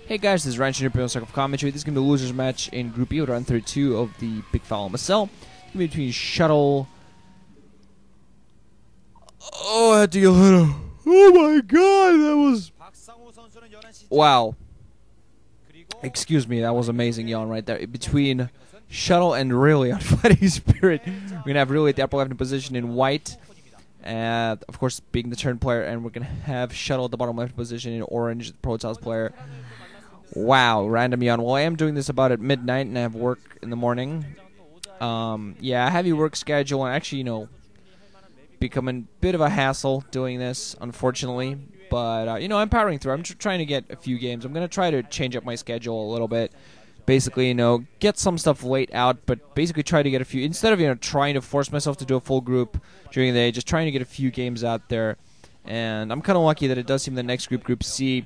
Hey guys, this is Ryan Schneider on Circle of Commentary. This is going to be the losers match in Group E with Ro32 of the Bigfile MSL. It's going to be between Shuttle. Oh, I had to get a little. Oh my god, that was. Wow. Excuse me, that was amazing yawn right there. Between Shuttle and Really on Fighting Spirit. We're going to have Really at the upper left position in white. And of course, being the turn player. And we're going to have Shuttle at the bottom left position in orange, the protoss player. Wow, random yawn. Well, I am doing this about at midnight, and I have work in the morning. Yeah, heavy work schedule, and actually, becoming a bit of a hassle doing this, unfortunately. But, I'm powering through. I'm trying to get a few games. I'm going to try to change up my schedule a little bit. Basically, get some stuff late out, but basically try to get a few. Instead of, trying to force myself to do a full group during the day, just trying to get a few games out there. And I'm kind of lucky that it does seem the next group, Group C,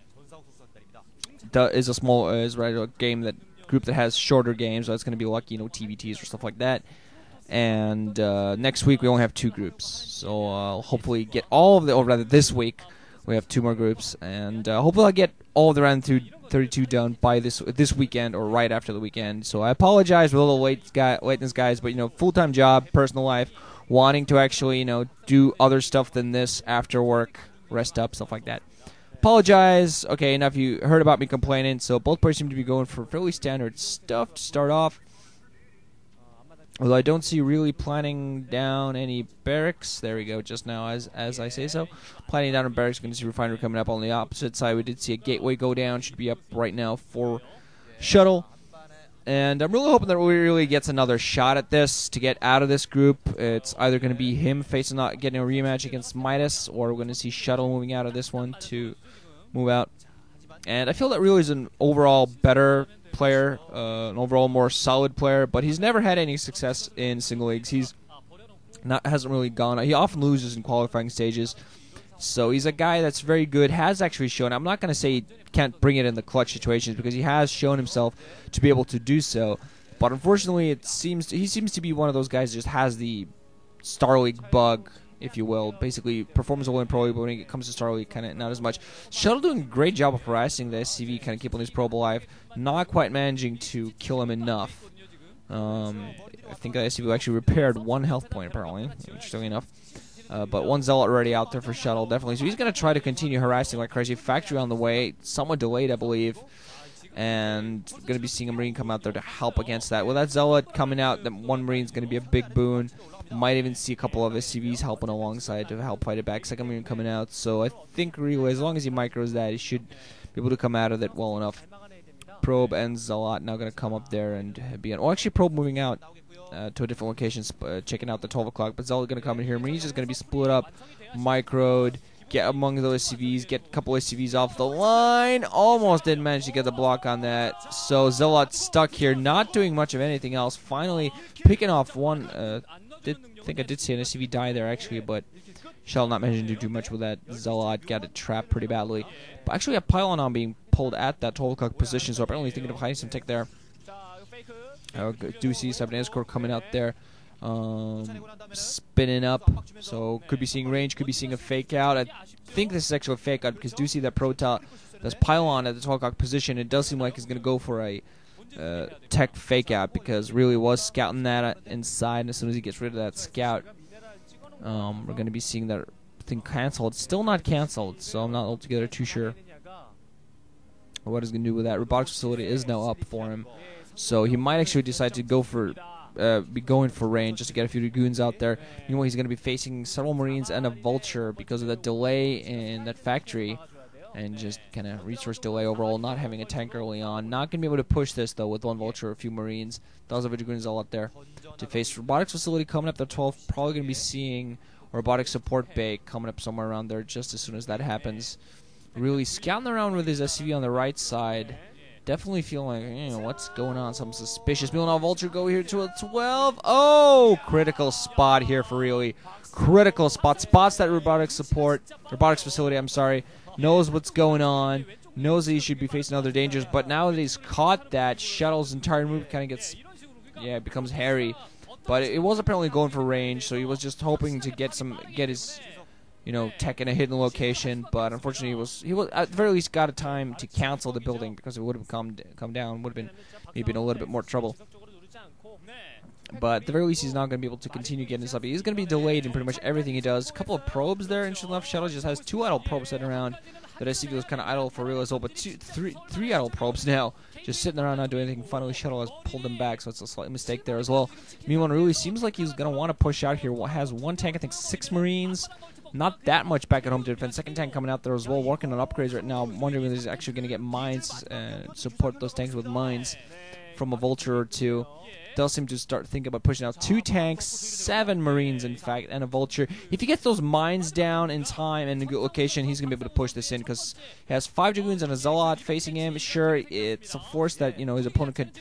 is a game group that has shorter games, so it's going to be lucky, TBTs or stuff like that. And next week we only have 2 groups, so hopefully get all of or rather this week we have 2 more groups, and hopefully I'll get all of the Ro32 done by this weekend or right after the weekend. So I apologize for a little lateness, guys, but full-time job, personal life, wanting to actually do other stuff than this after work, rest up, stuff like that. Apologize. Okay, enough. You heard about me complaining. So both players seem to be going for fairly standard stuff to start off. Although I don't see really planning down any barracks. There we go. Just now, as I say so, planning down in barracks. Going to see Refiner coming up on the opposite side. We did see a gateway go down. Should be up right now for Shuttle. And I'm really hoping that really gets another shot at this to get out of this group. It's either going to be him getting a rematch against Midas, or we're going to see Shuttle moving out of this one to move out. And I feel that really is an overall better player, an overall more solid player, but he's never had any success in single leagues. Hasn't really gone. He often loses in qualifying stages. So he's a guy that's very good, has actually shown. I'm not going to say he can't bring it in the clutch situations, because he has shown himself to be able to do so. But unfortunately, he seems to be one of those guys that just has the Star League bug, if you will. Basically, performs well in Pro League, but when it comes to Star League, kind of not as much. Shuttle doing a great job of harassing the SCV, kind of keeping his probe alive. Not quite managing to kill him enough. I think the SCV actually repaired 1 health point, apparently, interestingly enough. But 1 Zealot already out there for Shuttle, definitely. So he's going to try to continue harassing like crazy. Factory on the way, somewhat delayed, I believe. And going to be seeing a Marine come out there to help against that. With that Zealot coming out, that 1 Marine's going to be a big boon. Might even see a couple of SCVs helping alongside to help fight it back. 2nd Marine coming out. So I think really, as long as he micros that, he should be able to come out of it well enough. Probe and Zealot now going to come up there and be on. Oh, actually, Probe moving out to a different location, checking out the 12 o'clock. But Zealot going to come in here. Marine's just going to be split up, microed, get among those SCVs, get a couple SCVs off the line. Almost didn't manage to get the block on that. So Zealot stuck here, not doing much of anything else. Finally picking off 1. I did see an SCV die there, actually, but Shell not managing to do much with that. Zealot got it trapped pretty badly. But actually a pylon on being pulled at that 12 o'clock position, so apparently thinking of hiding some tech there. Do see Cybernetic Escort coming out there, spinning up, so could be seeing range, could be seeing a fake out. I think this is actually a fake out, because do see that protoss, this pylon at the 12 o'clock position. It does seem like he's going to go for a tech fake out, because really was scouting that inside, and as soon as he gets rid of that scout, we're going to be seeing that thing canceled. Still not canceled, so I'm not altogether too sure what he's going to do with that. Robotics facility is now up for him, so he might actually decide to go for be going for range just to get a few goons out there. Meanwhile, he's going to be facing several Marines and a Vulture because of that delay in that factory and just kind of resource delay overall, not having a tank early on. Not going to be able to push this, though, with 1 Vulture or a few Marines. Thousands of goons all out there to face robotics facility coming up at 12. Probably going to be seeing robotics support bay coming up somewhere around there just as soon as that happens. Really scouting around with his SCV on the right side. Definitely feeling like, what's going on? Something suspicious. Meanwhile, Vulture go here to a 12. Oh, critical spot here for really. Critical spot. Spots that robotics facility, I'm sorry. Knows what's going on. Knows that he should be facing other dangers. But now that he's caught that, Shuttle's entire move kind of gets, it becomes hairy. But it was apparently going for range, so he was just hoping to get his you know, tech in a hidden location, but unfortunately he was at the very least got a time to cancel the building because it would have come down, would have been maybe in a little bit more trouble. But at the very least, he's not going to be able to continue getting this up. He's going to be delayed in pretty much everything he does. A couple of probes there, interesting enough. Shuttle just has 2 idle probes sitting around. That I see was kind of idle for real as well, but three idle probes now, just sitting around not doing anything. Finally, Shuttle has pulled them back, so it's a slight mistake there as well. Meanwhile, it really seems like he's going to want to push out here. Has 1 tank, I think 6 Marines. Not that much back at home to defend. Second tank coming out there as well, working on upgrades right now. I'm wondering if he's actually going to get mines and support those tanks with mines from a Vulture or 2. Does seem to start thinking about pushing out 2 tanks, 7 Marines in fact, and a Vulture. If he gets those mines down in time and in a good location, he's going to be able to push this in because he has 5 Dragoons and a Zealot facing him. Sure, it's a force that, you know, his opponent could,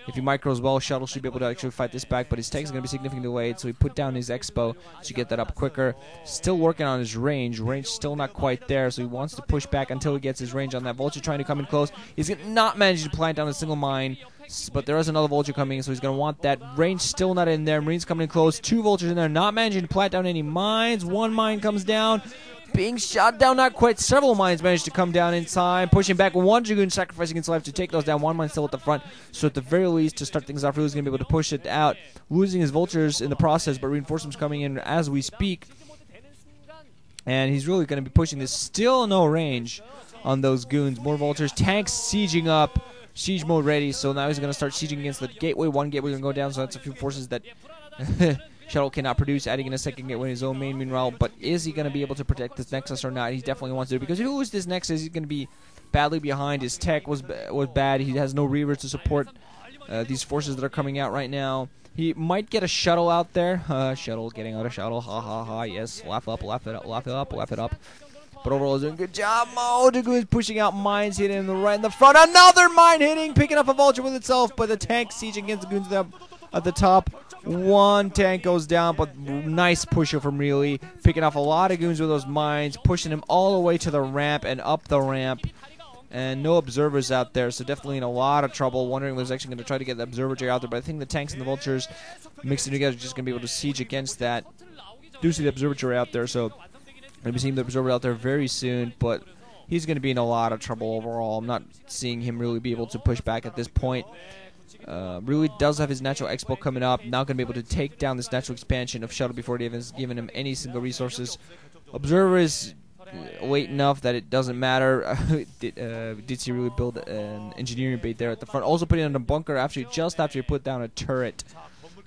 if he micros well, Shuttle should be able to actually fight this back, but his tank is going to be significantly delayed, so he put down his Expo to get that up quicker. Still working on his range. Range still not quite there, so he wants to push back until he gets his range on that. Vulture trying to come in close. He's not managing to plant down a single mine, but there is another Vulture coming in, so he's going to want that. Range still not in there. Marines coming in close. 2 Vultures in there, not managing to plant down any mines. 1 mine comes down. Being shot down, not quite. Several mines managed to come down in time. Pushing back 1 Dragoon, sacrificing his life to take those down. 1 mine still at the front. So at the very least, to start things off, Ryu's going to be able to push it out. Losing his Vultures in the process, but reinforcements coming in as we speak. And he's really going to be pushing this. Still no range on those goons. More Vultures. Tanks sieging up. Siege mode ready. So now he's going to start sieging against the gateway. 1 gateway going to go down. So that's a few forces that Shuttle cannot produce, adding in a second gateway in his own main. Meanwhile, but is he going to be able to protect this Nexus or not? He definitely wants to, because if he loses this Nexus, he's going to be badly behind. His tech was bad. He has no Reavers to support these forces that are coming out right now. He might get a Shuttle out there. Shuttle getting out a Shuttle. Ha ha ha. Yes. Laugh up, laugh it up, laugh it up, laugh it up. But overall, he's doing a good job. Dragoon is pushing out mines, hitting in the right and the front. Another mine hitting, picking up a Vulture with itself, but the tank sieging against the goons at the top. 1 tank goes down, but nice pusher from Really, picking off a lot of goons with those mines, pushing him all the way to the ramp and up the ramp. And no observers out there, so definitely in a lot of trouble. Wondering if he's actually going to try to get the observatory out there, but I think the tanks and the Vultures mixing together are just going to be able to siege against that. Do see the observatory out there, so we'll be seeing the observer out there very soon, but he's going to be in a lot of trouble overall. I'm not seeing him really be able to push back at this point. Really does have his natural expo coming up. Now going to be able to take down this natural expansion of Shuttle before it even has given him any single resources. Observer is late enough that it doesn't matter. Did he really build an engineering bait there at the front? Also putting in a bunker just after he put down a turret.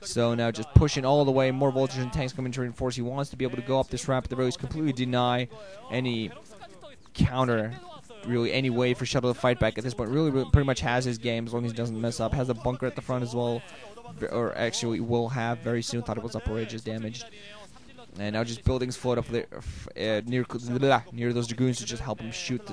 So now just pushing all the way. More Vultures and tanks coming to reinforce. He wants to be able to go up this ramp at the very least, completely deny any counter, really any way for Shuttle to fight back at this point. Really pretty much has his game as long as he doesn't mess up. Has a bunker at the front as well, or actually will have very soon. Thought it was up already, just damaged. And now just buildings float up there near those Dragoons to just help him shoot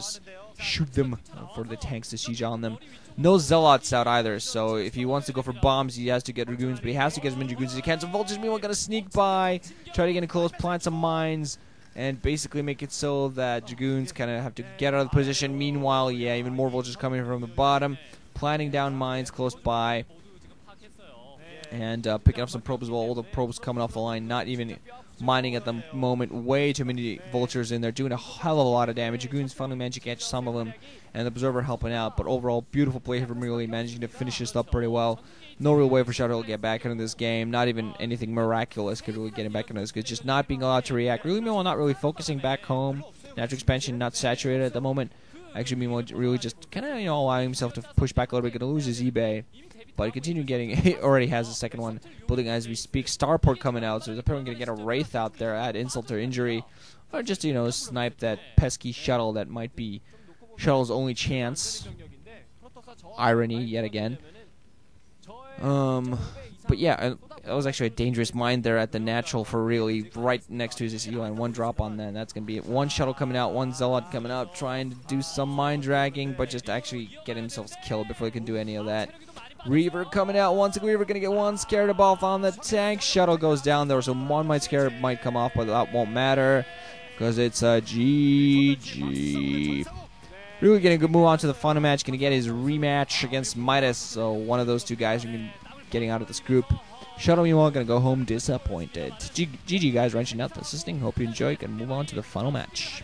them for the tanks to siege on them. No Zealots out either, so if he wants to go for bombs, he has to get Dragoons, but he has to get as many Dragoons as he can. So Vultures meanwhile gonna sneak by, try to get in close, plant some mines, and basically make it so that Dragoons kind of have to get out of the position. Meanwhile, yeah, even more Vultures coming from the bottom, planting down mines close by, and picking up some probes as well. All the probes coming off the line, not even mining at the moment. Way too many Vultures in there, doing a hell of a lot of damage. Dragoons finally managed to catch some of them, and the Observer helping out. But overall, beautiful play here from Really, managing to finish this up pretty well. No real way for Shuttle to get back into this game. Not even anything miraculous could really get him back into this. It's just not being allowed to react. Really, meanwhile, not really focusing back home. Natural expansion not saturated at the moment. Actually, meanwhile, really just kind of allowing himself to push back a little bit. Going to lose his eBay. But he continued getting, he already has the second one building as we speak. Starport coming out, so he's apparently going to get a Wraith out there, add insult or injury. Or just, snipe that pesky Shuttle that might be Shuttle's only chance. Irony, yet again. But yeah, that was actually a dangerous mine there at the natural for Really, right next to his SEU line. 1 drop on that, and that's going to be it. 1 Shuttle coming out, 1 Zealot coming out, trying to do some mine dragging, but just actually get himself killed before he can do any of that. Reaver coming out, 1 single Reaver going to get 1 Scarab off on the tank. Shuttle goes down there, so 1 Scarab might come off, but that won't matter because it's a GG. Really going to move on to the final match. Going to get his rematch against Midas, so one of those 2 guys are getting out of this group. Shuttle, you all gonna go home disappointed. GG guys, wrenching out the assisting. Hope you enjoy. Can move on to the final match.